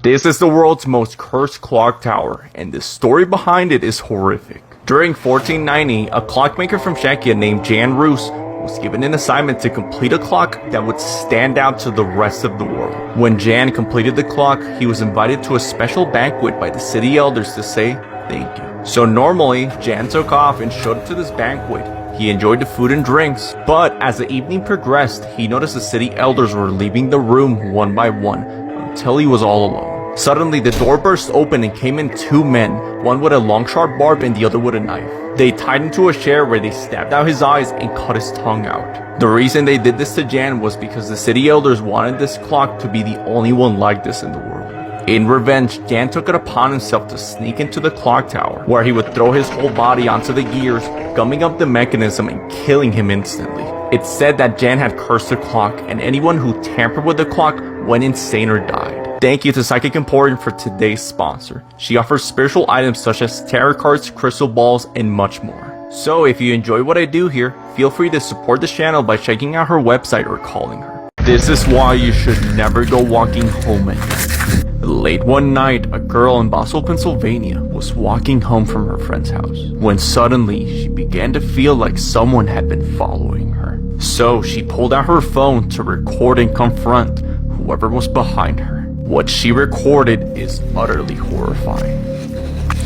This is the world's most cursed clock tower, and the story behind it is horrific. During 1490, a clockmaker from Czechia named Jan Rus was given an assignment to complete a clock that would stand out to the rest of the world. When Jan completed the clock, he was invited to a special banquet by the city elders to say thank you. So normally, Jan took off and showed up to this banquet. He enjoyed the food and drinks, but as the evening progressed, he noticed the city elders were leaving the room one by one until he was all alone. Suddenly, the door burst open and came in two men, one with a long sharp barb and the other with a knife. They tied him to a chair where they stabbed out his eyes and cut his tongue out. The reason they did this to Jan was because the city elders wanted this clock to be the only one like this in the world. In revenge, Jan took it upon himself to sneak into the clock tower, where he would throw his whole body onto the gears, gumming up the mechanism and killing him instantly. It's said that Jan had cursed the clock, and anyone who tampered with the clock went insane or died. Thank you to Psychic Emporium for today's sponsor. She offers spiritual items such as tarot cards, crystal balls, and much more. So if you enjoy what I do here, feel free to support the channel by checking out her website or calling her. This is why you should never go walking home at night. Late one night, a girl in Boswell, Pennsylvania was walking home from her friend's house when suddenly she began to feel like someone had been following her. So she pulled out her phone to record and confront whoever was behind her. What she recorded is utterly horrifying.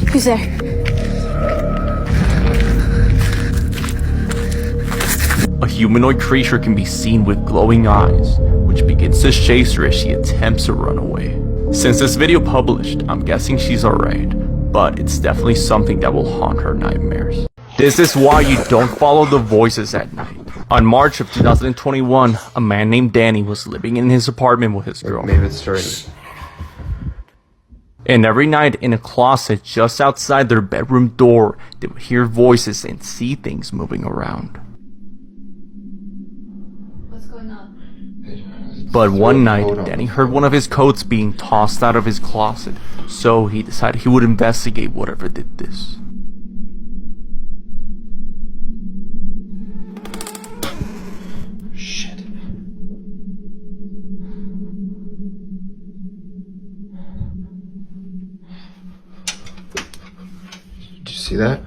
Who's there? A humanoid creature can be seen with glowing eyes, which begins to chase her as she attempts to run away. Since this video published, I'm guessing she's alright, but it's definitely something that will haunt her nightmares. This is why you don't follow the voices at night. On March of 2021, a man named Danny was living in his apartment with his girlfriend. And every night in a closet just outside their bedroom door, they would hear voices and see things moving around. What's going on? But one night, Danny heard one of his coats being tossed out of his closet, so he decided he would investigate whatever did this. Shit. Did you see that?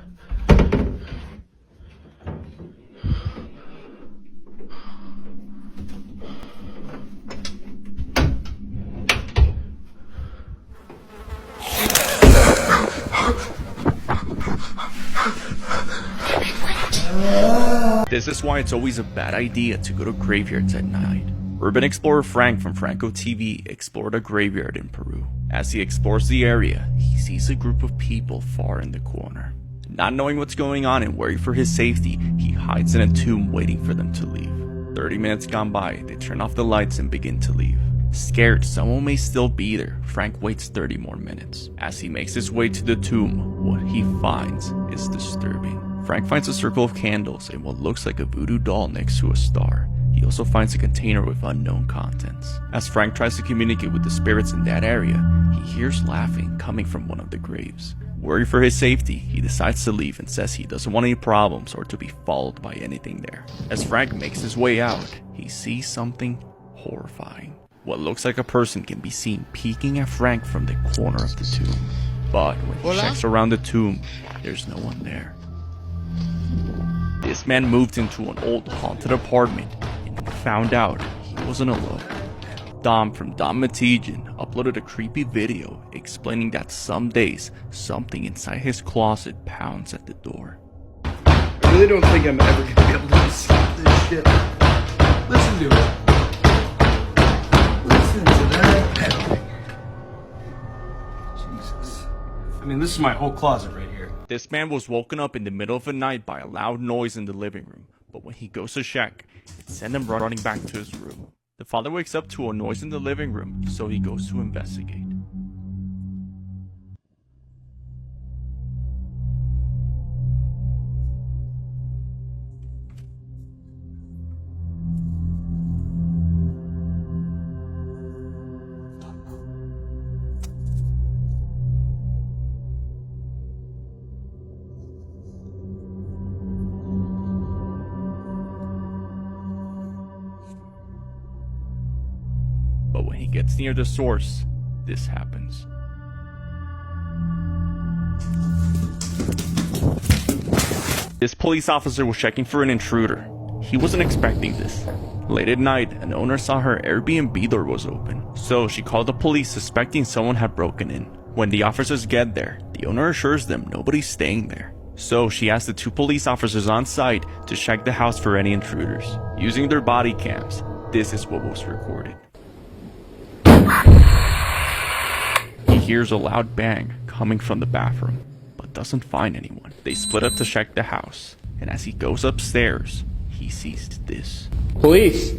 This is why it's always a bad idea to go to graveyards at night. Urban explorer Frank from Franco TV explored a graveyard in Peru. As he explores the area, he sees a group of people far in the corner. Not knowing what's going on and worried for his safety, he hides in a tomb waiting for them to leave. 30 minutes gone by, they turn off the lights and begin to leave. Scared someone may still be there, Frank waits 30 more minutes. As he makes his way to the tomb, what he finds is disturbing. Frank finds a circle of candles and what looks like a voodoo doll next to a star. He also finds a container with unknown contents. As Frank tries to communicate with the spirits in that area, he hears laughing coming from one of the graves. Worried for his safety, he decides to leave and says he doesn't want any problems or to be followed by anything there. As Frank makes his way out, he sees something horrifying. What looks like a person can be seen peeking at Frank from the corner of the tomb. But when he checks around the tomb, there's no one there. This man moved into an old haunted apartment and found out he wasn't alone. Dom from Dom Matijan uploaded a creepy video explaining that some days something inside his closet pounds at the door. I really don't think I'm ever gonna be able to escape this shit. Listen to it. Listen to that pounding. Jesus. I mean, this is my whole closet right here. This man was woken up in the middle of the night by a loud noise in the living room, but when he goes to check, it sent him running back to his room. The father wakes up to a noise in the living room, so he goes to investigate. But when he gets near the source, this happens. This police officer was checking for an intruder. He wasn't expecting this. Late at night, an owner saw her Airbnb door was open, so she called the police suspecting someone had broken in. When the officers get there, the owner assures them nobody's staying there. So she asked the 2 police officers on site to check the house for any intruders. Using their body cams, this is what was recorded. He hears a loud bang coming from the bathroom, but doesn't find anyone. They split up to check the house, and as he goes upstairs, he sees this. Police!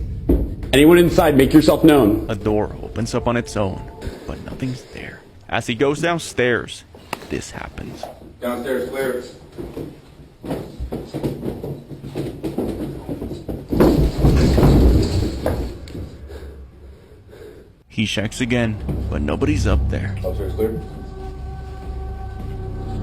Anyone inside, make yourself known. A door opens up on its own, but nothing's there. As he goes downstairs, this happens. Downstairs, clear. He checks again, but nobody's up there. Upstairs, clear.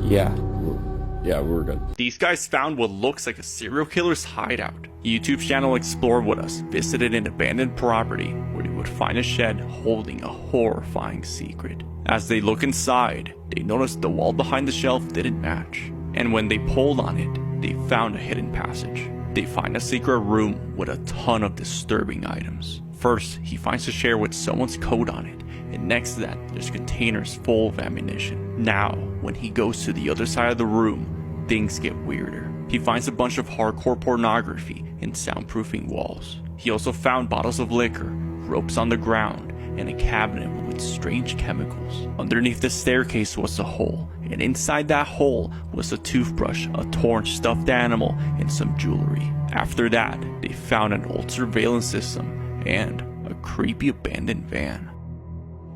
Yeah, we're good. These guys found what looks like a serial killer's hideout. YouTube channel Explore With Us visited an abandoned property where they would find a shed holding a horrifying secret. As they look inside, they noticed the wall behind the shelf didn't match. And when they pulled on it, they found a hidden passage. They find a secret room with a ton of disturbing items. First, he finds a chair with someone's coat on it, and next to that, there's containers full of ammunition. Now, when he goes to the other side of the room, things get weirder. He finds a bunch of hardcore pornography and soundproofing walls. He also found bottles of liquor, ropes on the ground, and a cabinet with strange chemicals. Underneath the staircase was a hole, and inside that hole was a toothbrush, a torn stuffed animal, and some jewelry. After that, they found an old surveillance system and a creepy abandoned van.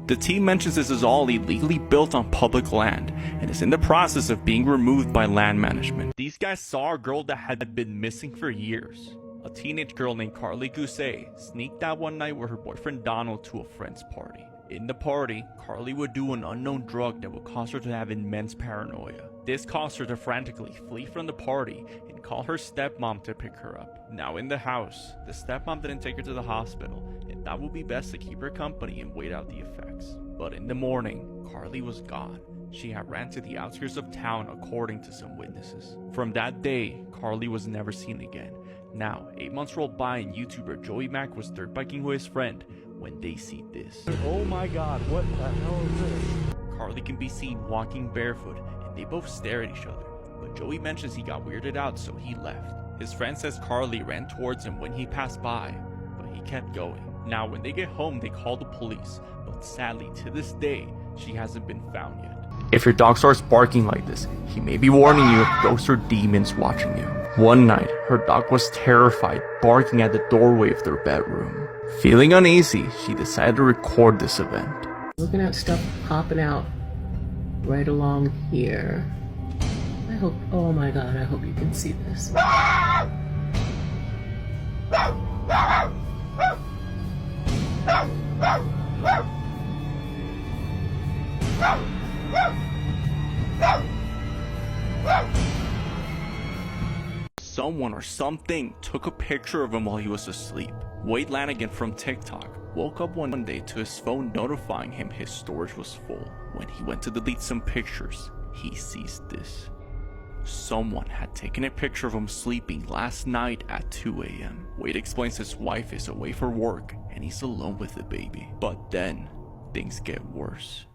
The team mentions this is all illegally built on public land and is in the process of being removed by land management. These guys saw a girl that had been missing for years. A teenage girl named Carly Gousset sneaked out one night with her boyfriend Donald to a friend's party. In the party, Carly would do an unknown drug that would cause her to have immense paranoia. This caused her to frantically flee from the party and call her stepmom to pick her up. Now in the house, the stepmom didn't take her to the hospital and thought it would be best to keep her company and wait out the effects. But in the morning, Carly was gone. She had ran to the outskirts of town according to some witnesses. From that day, Carly was never seen again. Now, 8 months rolled by and YouTuber Joey Mac was dirt biking with his friend when they see this. Oh my god, what the hell is this? Carly can be seen walking barefoot and they both stare at each other, but Joey mentions he got weirded out so he left. His friend says Carly ran towards him when he passed by, but he kept going. Now when they get home they call the police, but sadly to this day she hasn't been found yet. If your dog starts barking like this, he may be warning you of ghosts or demons watching you. One night, her dog was terrified, barking at the doorway of their bedroom. Feeling uneasy, she decided to record this event. Looking at stuff popping out right along here. I hope, oh my god, I hope you can see this. Someone or something took a picture of him while he was asleep. Wade Lanigan from TikTok woke up one day to his phone notifying him his storage was full. When he went to delete some pictures, he sees this. Someone had taken a picture of him sleeping last night at 2 a.m. Wade explains his wife is away for work and he's alone with the baby. But then, things get worse.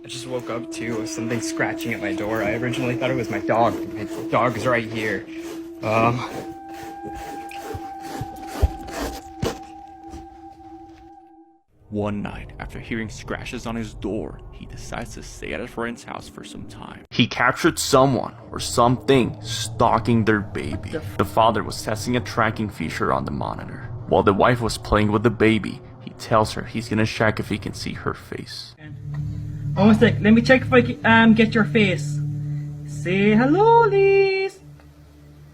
I just woke up to something scratching at my door. I originally thought it was my dog. My dog is right here. One night, after hearing scratches on his door, he decides to stay at a friend's house for some time. He captured someone or something stalking their baby. The father was testing a tracking feature on the monitor. While the wife was playing with the baby, he tells her he's gonna check if he can see her face. One sec, let me check if I can get your face. Say hello, Liz.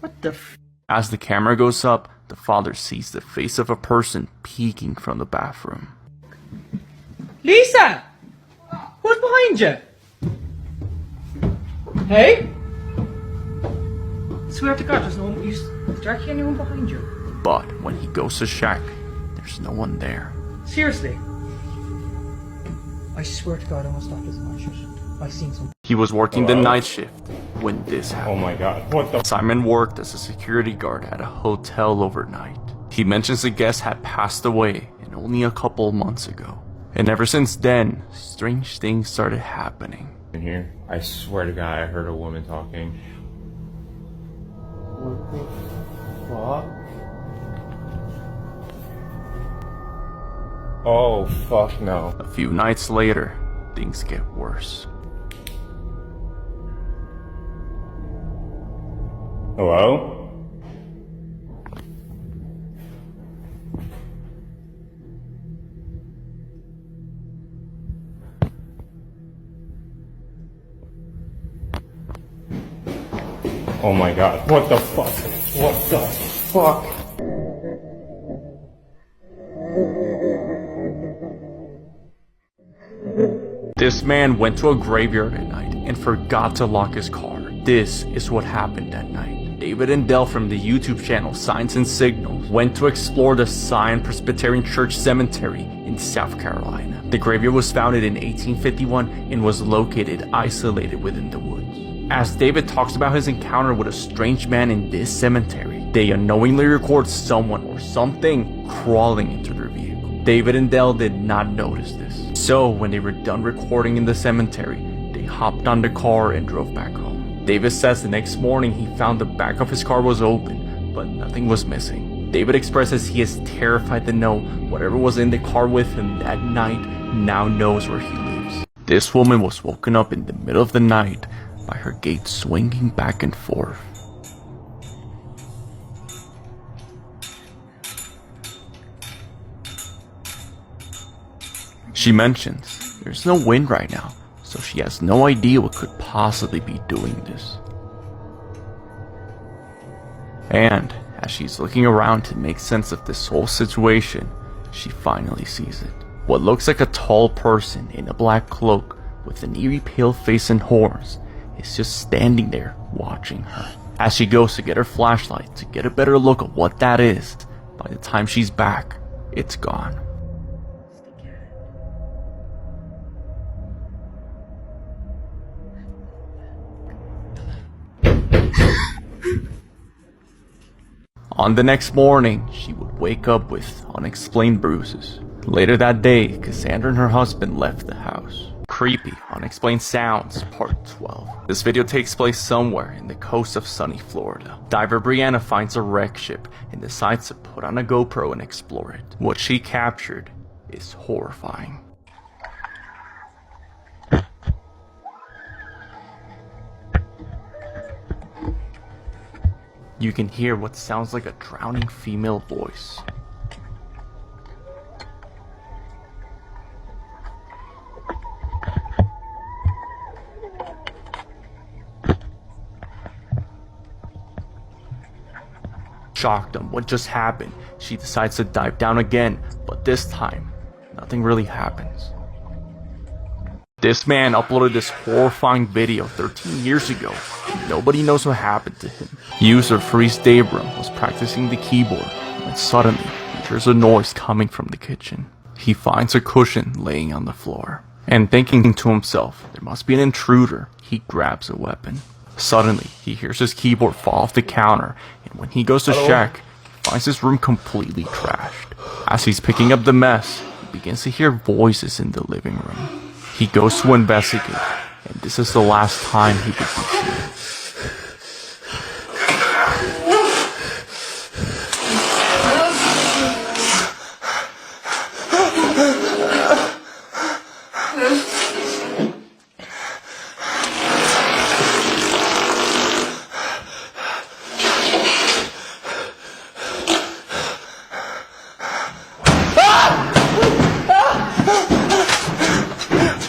What the f? As the camera goes up, the father sees the face of a person peeking from the bathroom. Lisa! Who's behind you? Hey? Swear to God, there's no one. Is there actually anyone behind you? But when he goes to check, there's no one there. Seriously? I swear to God, I won't stop this nonsense. I've seen something. He was working the night shift when this happened. Oh my god, what the? Simon worked as a security guard at a hotel overnight. He mentions the guest had passed away and only a couple months ago. And ever since then, strange things started happening. In here, I swear to God, I heard a woman talking. What the fuck? Oh, fuck no. A few nights later, things get worse. Hello? Oh my god, what the fuck? What the fuck? This man went to a graveyard at night and forgot to lock his car. This is what happened that night. David and Dell from the YouTube channel Signs and Signals went to explore the Zion Presbyterian Church Cemetery in South Carolina. The graveyard was founded in 1851 and was located isolated within the woods. As David talks about his encounter with a strange man in this cemetery, they unknowingly record someone or something crawling into their vehicle. David and Dell did not notice this. So when they were done recording in the cemetery, they hopped on the car and drove back home. David says the next morning he found the back of his car was open, but nothing was missing. David expresses he is terrified to know whatever was in the car with him that night now knows where he lives. This woman was woken up in the middle of the night by her gate swinging back and forth. She mentions there's no wind right now, so she has no idea what could possibly be doing this. And as she's looking around to make sense of this whole situation, she finally sees it. What looks like a tall person in a black cloak with an eerie pale face and horns is just standing there watching her. As she goes to get her flashlight to get a better look at what that is, by the time she's back, it's gone. On the next morning, she would wake up with unexplained bruises. Later that day, Cassandra and her husband left the house. Creepy, Unexplained Sounds, Part 12. This video takes place somewhere in the coast of sunny Florida. Diver Brianna finds a wreck ship and decides to put on a GoPro and explore it. What she captured is horrifying. You can hear what sounds like a drowning female voice. Shocked on what just happened, she decides to dive down again, but this time, nothing really happens. This man uploaded this horrifying video 13 years ago. Nobody knows what happened to him. User Freeze Dabram was practicing the keyboard when suddenly he hears a noise coming from the kitchen. He finds a cushion laying on the floor, and thinking to himself, there must be an intruder, he grabs a weapon. Suddenly, he hears his keyboard fall off the counter, and when he goes to check, he finds his room completely trashed. As he's picking up the mess, he begins to hear voices in the living room. He goes to investigate, and this is the last time he would be seen.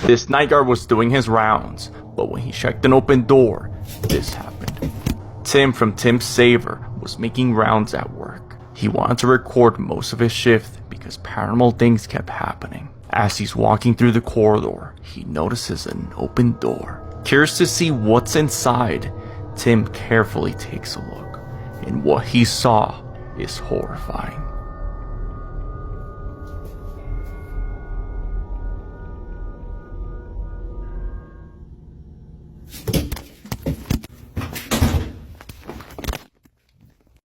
This night guard was doing his rounds, but when he checked an open door, this happened. Tim from Tim Saver was making rounds at work. He wanted to record most of his shift because paranormal things kept happening. As he's walking through the corridor, he notices an open door. Curious to see what's inside, Tim carefully takes a look, and what he saw is horrifying.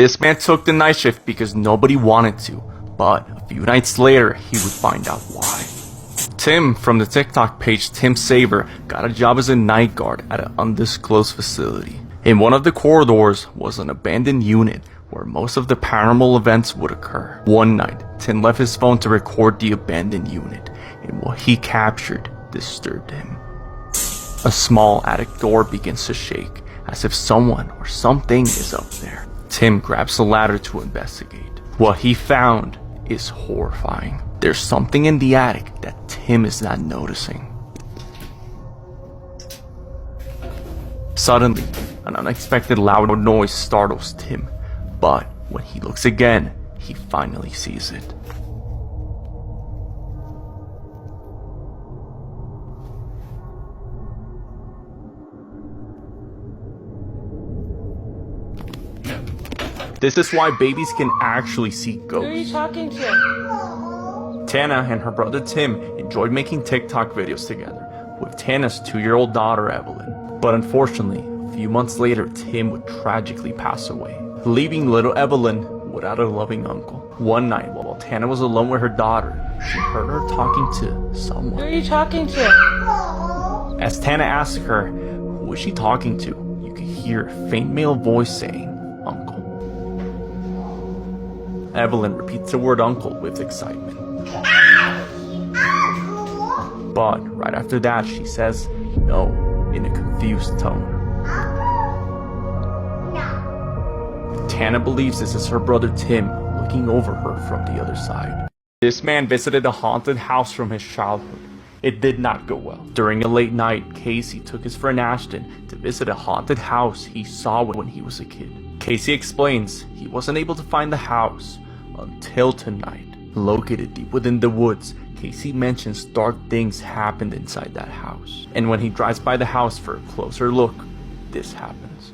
This man took the night shift because nobody wanted to, but a few nights later, he would find out why. Tim from the TikTok page Tim Saver got a job as a night guard at an undisclosed facility. In one of the corridors was an abandoned unit where most of the paranormal events would occur. One night, Tim left his phone to record the abandoned unit, and what he captured disturbed him. A small attic door begins to shake, as if someone or something is up there. Tim grabs a ladder to investigate. What he found is horrifying. There's something in the attic that Tim is not noticing. Suddenly, an unexpected loud noise startles Tim, but when he looks again, he finally sees it. This is why babies can actually see ghosts. Who are you talking to? Tana and her brother Tim enjoyed making TikTok videos together with Tana's 2-year-old daughter Evelyn. But unfortunately, a few months later, Tim would tragically pass away, leaving little Evelyn without a loving uncle. One night, while Tana was alone with her daughter, she heard her talking to someone. Who are you talking to? As Tana asked her, who is she talking to, you could hear a faint male voice saying, "Uncle." Evelyn repeats the word uncle with excitement. But right after that, she says no in a confused tone. Tana believes this is her brother Tim looking over her from the other side. This man visited a haunted house from his childhood. It did not go well. During a late night, Casey took his friend Ashton to visit a haunted house he saw when he was a kid. Casey explains he wasn't able to find the house until tonight. Located deep within the woods, Casey mentions dark things happened inside that house. And when he drives by the house for a closer look, this happens.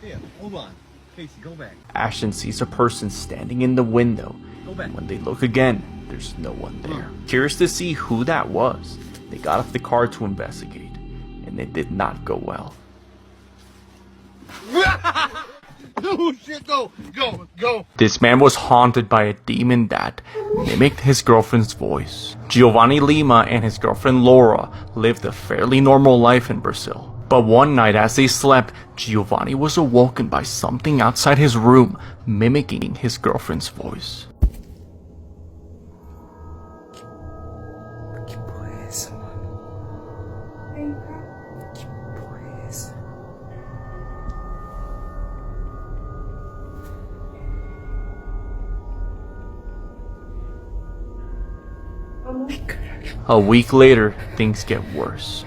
Yeah, hold on. Casey, go back. Ashton sees a person standing in the window, and when they look again, there's no one there. Curious to see who that was, they got off the car to investigate, and it did not go well. Oh shit, go. This man was haunted by a demon that mimicked his girlfriend's voice. Giovanni Lima and his girlfriend Laura lived a fairly normal life in Brazil. But one night as they slept, Giovanni was awoken by something outside his room, mimicking his girlfriend's voice. A week later, things get worse.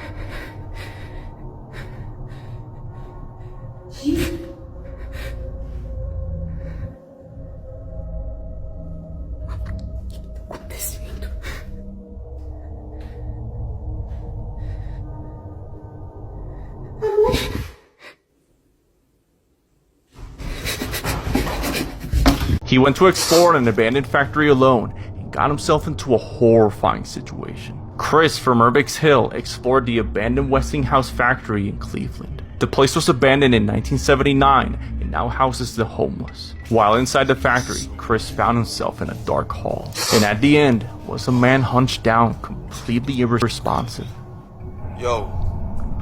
He went to explore an abandoned factory alone and got himself into a horrifying situation. Chris from Urbix Hill explored the abandoned Westinghouse factory in Cleveland. The place was abandoned in 1979 and now houses the homeless. While inside the factory, Chris found himself in a dark hall. And at the end was a man hunched down, completely irresponsive. Yo.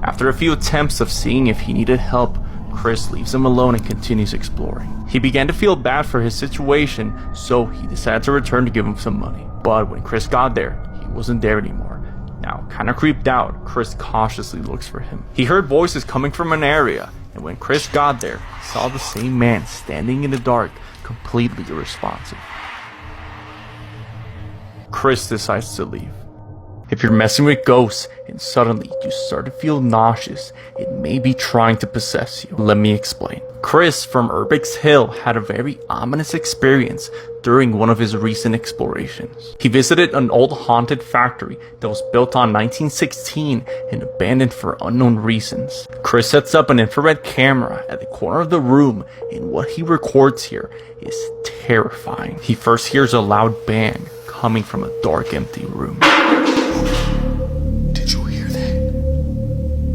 After a few attempts of seeing if he needed help, Chris leaves him alone and continues exploring. He began to feel bad for his situation, so he decided to return to give him some money. But when Chris got there, he wasn't there anymore. Now, kinda creeped out, Chris cautiously looks for him. He heard voices coming from an area, and when Chris got there, he saw the same man standing in the dark, completely irresponsive. Chris decides to leave. If you're messing with ghosts and suddenly you start to feel nauseous, it may be trying to possess you. Let me explain. Chris from Urbix Hill had a very ominous experience during one of his recent explorations. He visited an old haunted factory that was built on 1916 and abandoned for unknown reasons. Chris sets up an infrared camera at the corner of the room, and what he records here is terrifying. He first hears a loud bang coming from a dark, empty room. Did you hear that?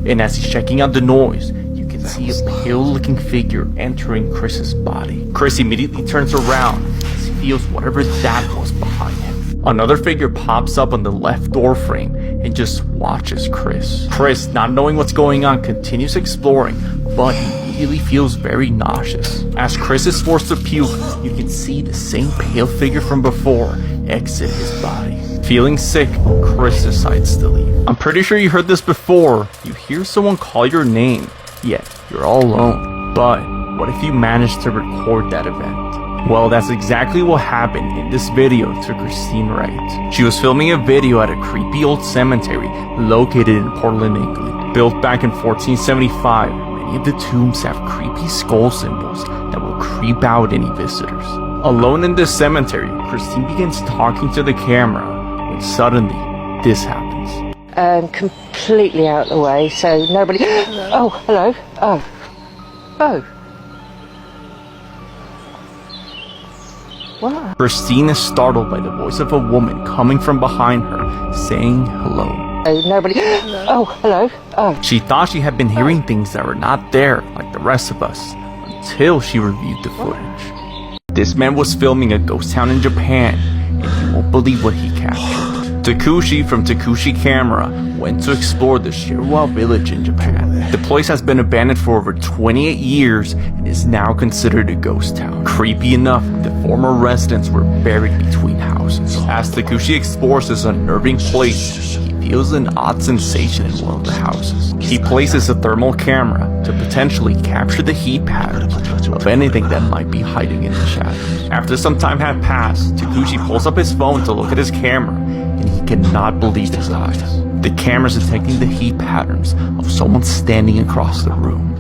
And as he's checking out the noise, you can can see a pale-looking figure entering Chris's body. Chris immediately turns around as he feels whatever that was behind him. Another figure pops up on the left door frame and just watches Chris. Chris, not knowing what's going on, continues exploring, but he immediately feels very nauseous. As Chris is forced to puke, you can see the same pale figure from before exit his body. Feeling sick, Chris decides to leave. I'm pretty sure you heard this before. You hear someone call your name, yet you're all alone. But what if you managed to record that event? Well, that's exactly what happened in this video to Christine Wright. She was filming a video at a creepy old cemetery located in Portland, England. Built back in 1475, many of the tombs have creepy skull symbols that will creep out any visitors. Alone in this cemetery, Christine begins talking to the camera when suddenly this happens. Completely out of the way, so nobody... Oh, hello. Oh. What? Christine is startled by the voice of a woman coming from behind her, saying hello. Nobody... Oh, hello. Oh. She thought she had been hearing things that were not there, like the rest of us, until she reviewed the footage. This man was filming a ghost town in Japan, and you won't believe what he captured. Takushi from Takushi Camera went to explore the Shirwa village in Japan. The place has been abandoned for over 28 years and is now considered a ghost town. Creepy enough, the former residents were buried between houses. As Takushi explores this unnerving place, he feels an odd sensation in one of the houses. He places a thermal camera to potentially capture the heat pattern of anything that might be hiding in the shadows. After some time had passed, Takushi pulls up his phone to look at his camera, and he cannot believe his eyes. The camera's detecting the heat patterns of someone standing across the room.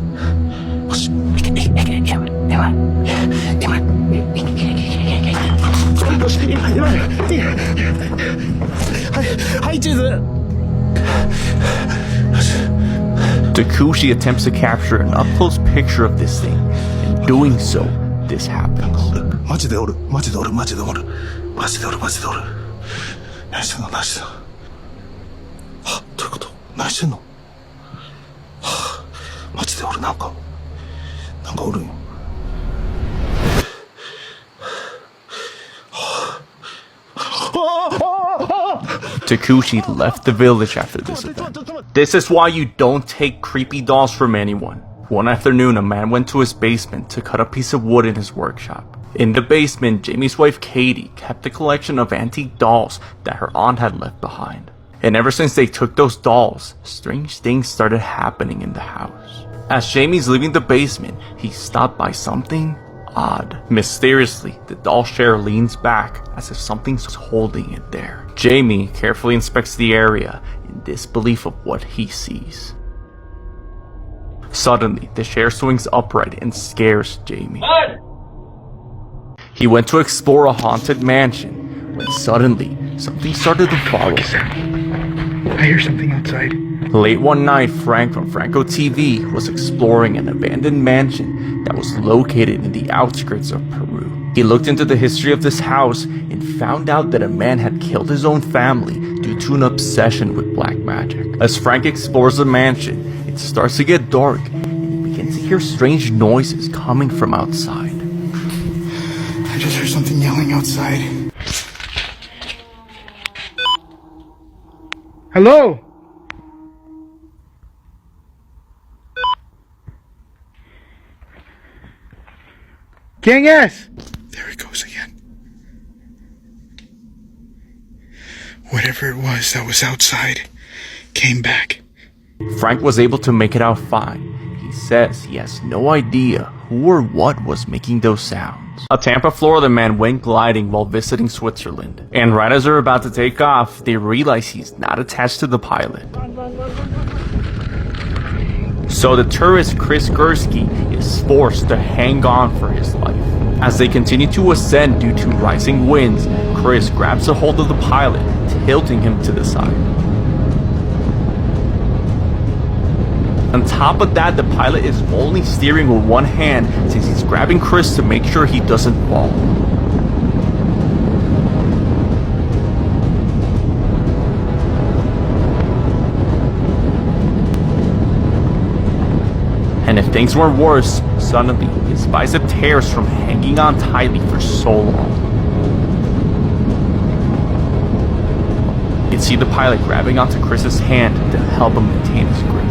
Takushi attempts to capture an up-close picture of this thing. In doing so, this happens. マジでおるマジでおるマジでおるマジでおるマジでおる何してんの何してんのはどういうこと何してんのはマジでおるなんかおるんよ Takushi left the village after this event. This is why you don't take creepy dolls from anyone. One afternoon, a man went to his basement to cut a piece of wood in his workshop. In the basement, Jamie's wife Katie kept a collection of antique dolls that her aunt had left behind. And ever since they took those dolls, strange things started happening in the house. As Jamie's leaving the basement, he's stopped by something odd. Mysteriously, the doll chair leans back as if something's holding it there. Jamie carefully inspects the area in disbelief of what he sees. Suddenly, the chair swings upright and scares Jamie. He went to explore a haunted mansion when suddenly something started to follow him. I hear something outside. Late one night, Frank from Franco TV was exploring an abandoned mansion that was located in the outskirts of Peru. He looked into the history of this house and found out that a man had killed his own family due to an obsession with black magic. As Frank explores the mansion, it starts to get dark and he begins to hear strange noises coming from outside. I just heard something yelling outside. Hello? ¿Quién es? There it goes again. Whatever it was that was outside came back. Frank was able to make it out fine. He says he has no idea who or what was making those sounds. A Tampa, Florida man went gliding while visiting Switzerland. And right as they're about to take off, they realize he's not attached to the pilot. So the tourist Chris Gursky is forced to hang on for his life. As they continue to ascend due to rising winds, Chris grabs a hold of the pilot, tilting him to the side. On top of that, the pilot is only steering with one hand since he's grabbing Chris to make sure he doesn't fall. And And if things weren't worse, suddenly his bicep tears from hanging on tightly for so long. You can see the pilot grabbing onto Chris's hand to help him maintain his grip.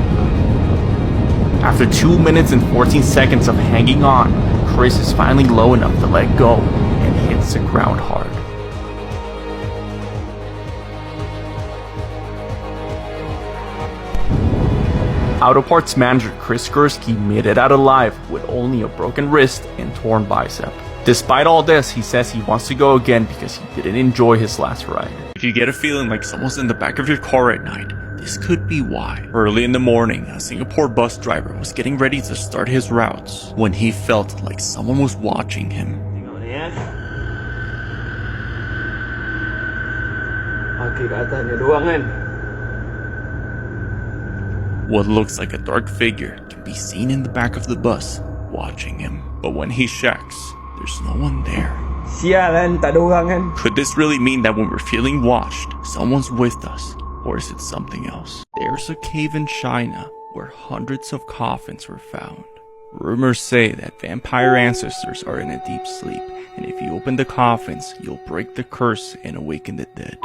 After 2 minutes and 14 seconds of hanging on, Chris is finally low enough to let go and hits the ground hard. Auto Parts manager Chris Gursky made it out alive with only a broken wrist and torn bicep. Despite all this, he says he wants to go again because he didn't enjoy his last ride. If you get a feeling like someone's in the back of your car at night, this could be why. Early in the morning, a Singapore bus driver was getting ready to start his routes when he felt like someone was watching him. What looks like a dark figure can be seen in the back of the bus, watching him. But when he checks, there's no one there. Could this really mean that when we're feeling watched, someone's with us? Or is it something else? There's a cave in China where hundreds of coffins were found. Rumors say that vampire ancestors are in a deep sleep, and if you open the coffins, you'll break the curse and awaken the dead.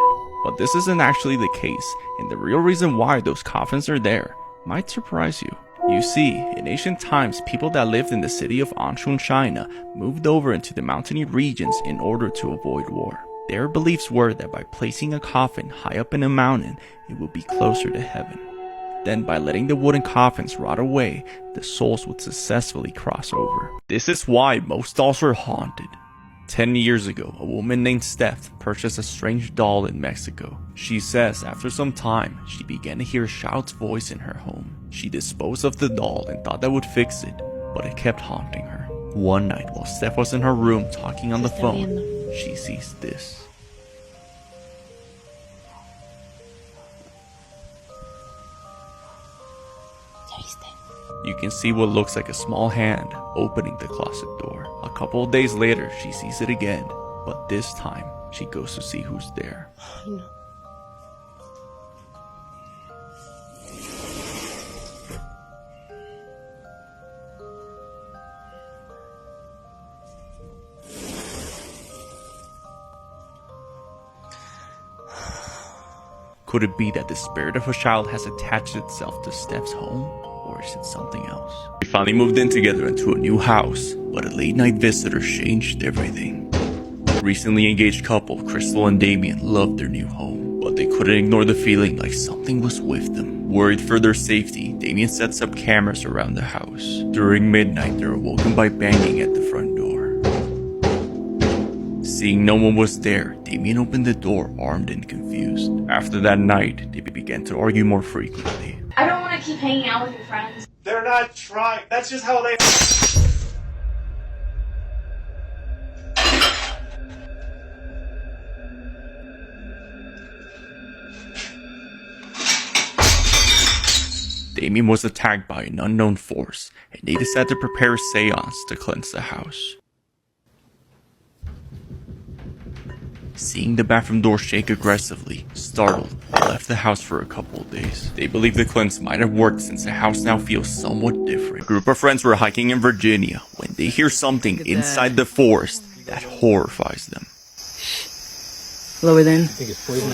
But this isn't actually the case, and the real reason why those coffins are there might surprise you. You see, in ancient times, people that lived in the city of Anshun, China, moved over into the mountainy regions in order to avoid war. Their beliefs were that by placing a coffin high up in a mountain, it would be closer to heaven. Then by letting the wooden coffins rot away, the souls would successfully cross over. This is why most dolls are haunted. 10 years ago, a woman named Steph purchased a strange doll in Mexico. She says after some time, she began to hear a child's voice in her home. She disposed of the doll and thought that would fix it, but it kept haunting her. One night, while Steph was in her room talking on the phone, she sees this. You can see what looks like a small hand opening the closet door. A couple of days later, she sees it again, but this time, she goes to see who's there. Could it be that the spirit of a child has attached itself to Steph's home? Or is it something else? They finally moved in together into a new house, but a late night visitor changed everything. Recently engaged couple Crystal and Damien loved their new home, but they couldn't ignore the feeling like something was with them. Worried for their safety, Damien sets up cameras around the house. During midnight, they were woken by banging at the front door. Seeing no one was there, Damien opened the door armed and confused. After that night, they began to argue more frequently. I don't want to keep hanging out with your friends. They're not trying. That's just how they. Damien was attacked by an unknown force, and they decided to prepare a seance to cleanse the house. Seeing the bathroom door shake aggressively, startled, they left the house for a couple of days. They believe the cleanse might have worked since the house now feels somewhat different. A group of friends were hiking in Virginia when they hear something inside the forest that horrifies them. Lower than. I think it's poison.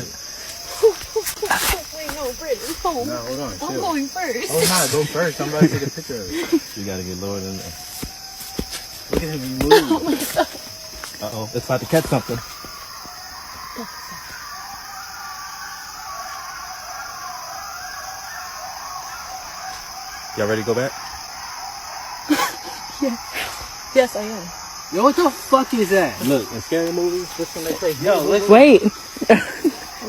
Wait, no, Britt, no. No, hold on. I'm going first. Oh, nah, go first. I'm about to take a picture of it. You gotta get lower than that. Look at him, he moved. Oh my god. Uh-oh, it's about to catch something. Y'all ready to go back? Yeah. Yes, I am. Yo, what the fuck is that? Look, in scary movies, this one they say, yo, let's Wait.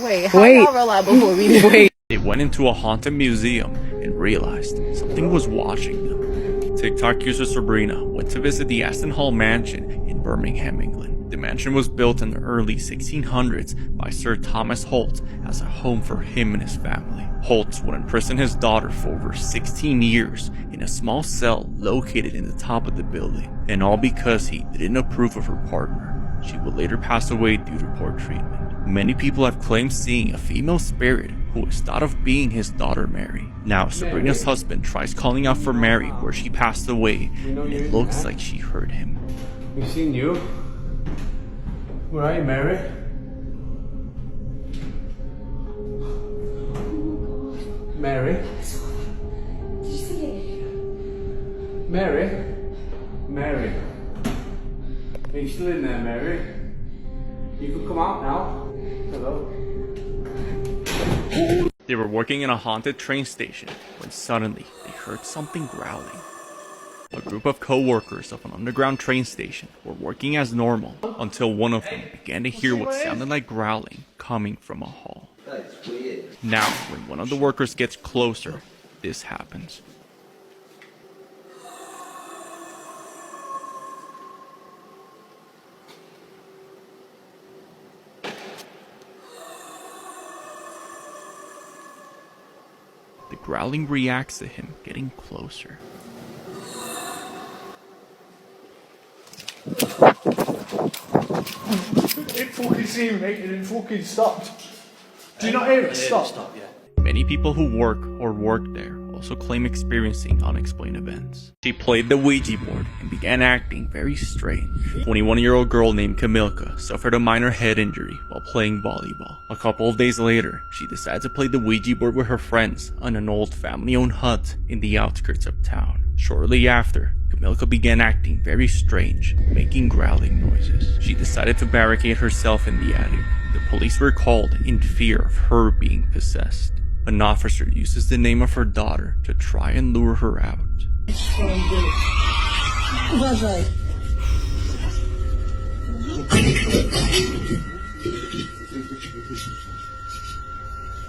Wait, how y'all realize before we Wait. They went into a haunted museum and realized something was watching them. TikTok user Sabrina went to visit the Aston Hall mansion in Birmingham, England. The mansion was built in the early 1600s by Sir Thomas Holt as a home for him and his family. Holt would imprison his daughter for over 16 years in a small cell located in the top of the building, and all because he didn't approve of her partner. She would later pass away due to poor treatment. Many people have claimed seeing a female spirit who is thought of being his daughter Mary. Now, Sabrina's husband tries calling out for Mary where she passed away, and it looks like she heard him. We seen you. Where are you, Mary? Mary? Mary? Mary? Are you still in there, Mary? You can come out now. Hello? They were working in a haunted train station when suddenly they heard something growling. A group of co-workers of an underground train station were working as normal until one of them began to hear what sounded like growling coming from a hall. Now, when one of the workers gets closer, this happens. The growling reacts to him getting closer. It fucking seemed like it fucking stopped. Do you not hear it? Stop. Many people who work or worked there also claim experiencing unexplained events. She played the Ouija board and began acting very strange. 21-year-old girl named Camilka suffered a minor head injury while playing volleyball. A couple of days later, she decided to play the Ouija board with her friends on an old family-owned hut in the outskirts of town. Shortly after, Camilka began acting very strange, making growling noises. She decided to barricade herself in the attic. The police were called in fear of her being possessed. An officer uses the name of her daughter to try and lure her out.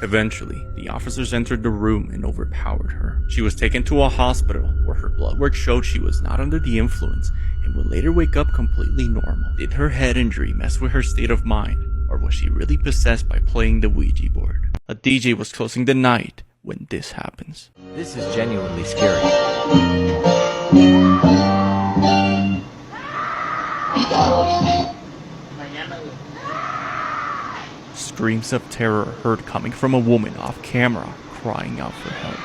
Eventually, the officers entered the room and overpowered her. She was taken to a hospital where her blood work showed she was not under the influence and would later wake up completely normal. Did her head injury mess with her state of mind, or was she really possessed by playing the Ouija board? A DJ was closing the night when this happens. This is genuinely scary. Screams of terror heard coming from a woman off camera crying out for help.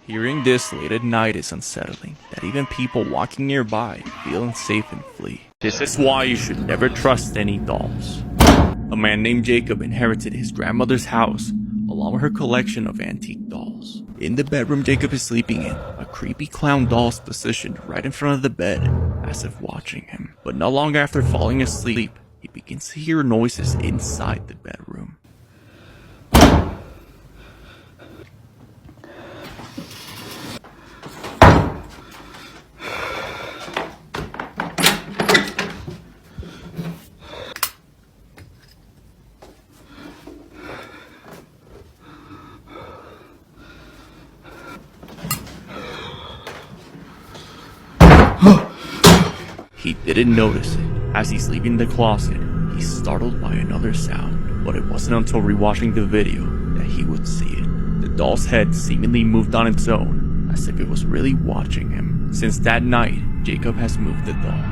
Hearing this late at night is unsettling, that even people walking nearby feel unsafe and flee. This is why you should never trust any dolls. A man named Jacob inherited his grandmother's house, along with her collection of antique dolls. In the bedroom Jacob is sleeping in, a creepy clown doll is positioned right in front of the bed, as if watching him. But not long after falling asleep, he begins to hear noises inside the bedroom. He didn't notice it. As he's leaving the closet, he's startled by another sound, but it wasn't until rewatching the video that he would see it. The doll's head seemingly moved on its own, as if it was really watching him. Since that night, Jacob has moved the doll.